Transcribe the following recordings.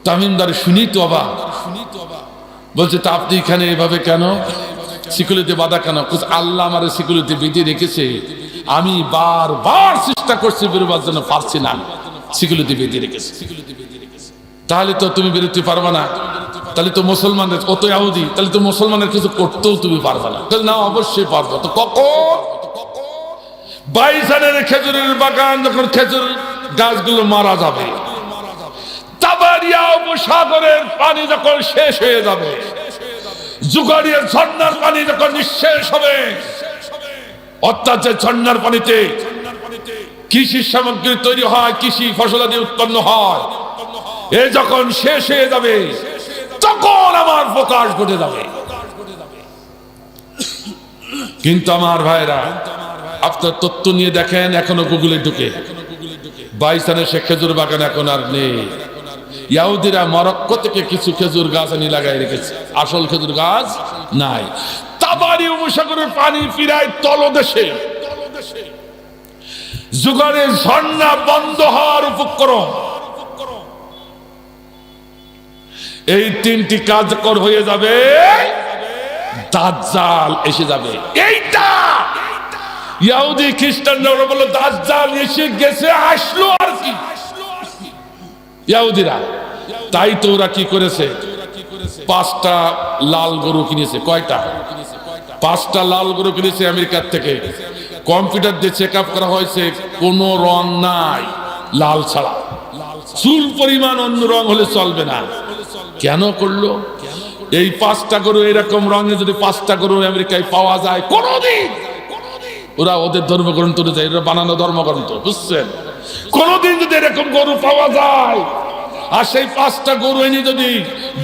তামিমদার শুনি তো অবাক, বলছে তা আপনি এখানে এভাবে কেন, সিকিউরিটি বাধা কেন? আল্লাহ আমার সিকিউরিটি বেঁধে রেখেছে, আমি বারবার চেষ্টা করছি বেরোবার জন্য, পারছি না, সিকিউরিটি বেঁধে রেখেছে। তাহলে তো তুমি বেরোতে পারবে না, তাহলে তো মুসলমানদের কত ইহুদি, তাহলে তো মুসলমানের কিছু করতেও তুমি পারবে না। না, অবশ্যই পারবো। তো কখন? বাইসানের খেজুরের বাগান যখন খেজুর গাছগুলো মারা যাবে, তাবারিয়া উপসাগরের পানি যখন শেষ হয়ে যাবে, জুগাড়িয়ার ঝর্ণার পানি যখন নিঃশেষ হবে, অর্থাৎ যে ঝর্ণার পানিতে কৃষি সামগ্রী তৈরি হয়, কৃষি ফসলাদি উৎপন্ন হয়, এ যখন শেষ হয়ে যাবে, তখন আমার প্রকাশ ঘটে যাবে। কিন্তু আমার ভাইরা, আপনার তথ্য নিয়ে দেখেন, এখনো গুগলে ঢুকে বাইসানের সে খেজুর বাগান এখন আর নেই। ইহুদিরা মরক্কো থেকে কিছু খেজুর গাছ আনি লাগাই রেখেছে, আসল খেজুর গাছ নাই। তাবারি উপসাগরের পানি ফিরায় তলদেশে, জুগাড়ের ঝর্ণা বন্ধ হওয়ার উপক্রম। এই তিনটি কার্যকর হয়ে যাবে, দাজ্জাল এসে যাবে। এইটা ইহুদি খ্রিস্টানরা বলল দাজ্জাল এসে গেছে, আসলো আর কি ইহুদিরা। তাই তো ওরা কি করেছে, 5টা লাল গরু কিনেছে। কয়টা? 5টা লাল গরু কিনেছে আমেরিকার থেকে। কম্পিউটার দিয়ে চেক আপ করা হয়েছে, কোনো রং নাই লাল ছাড়া, চুল পরিমাণ অন্য রং হলে চলবে না। কেন করলো? এই 5টা গরু এরকম রঙে যদি 5টা গরু আমেরিকায় পাওয়া যায় কোনদিন, ওরা ওদের ধর্মগ্রন্থ অনুযায়ী, ওরা বানানো ধর্মগ্রন্থ, বুঝছেন, কোনদিন যদি এরকম গরু পাওয়া যায় আর সেই 5টা গরু এনে যদি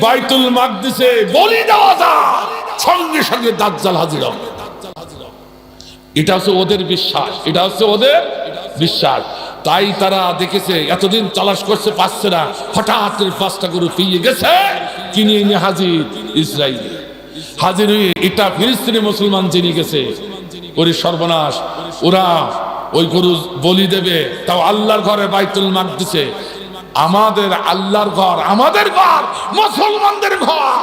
বাইতুল মাকদিসে বলি দেওয়া যায়, সঙ্গে সঙ্গে দাজ্জাল হাজির হবে। এটা হচ্ছে ওদের বিশ্বাস, এটা হচ্ছে ওদের বিশ্বাস। তাই তারা দেখেছে, এতদিন তালাশ করছে, পাচ্ছে না, হঠাৎ করে 5টা গরু পেয়ে গেছে, কিনে এনে হাজির ইসরায়েল। হাজির হয়ে এটা ফিলিস্তিনি মুসলমান জেনে গেছে, ওরে সর্বনাশ, ওরা ওই গরু বলি দেবে, তাও আল্লাহর ঘরে বাইতুল মাকদিসে। আমাদের আল্লাহর ঘর, আমাদের ঘর, মুসলমানদের ঘর।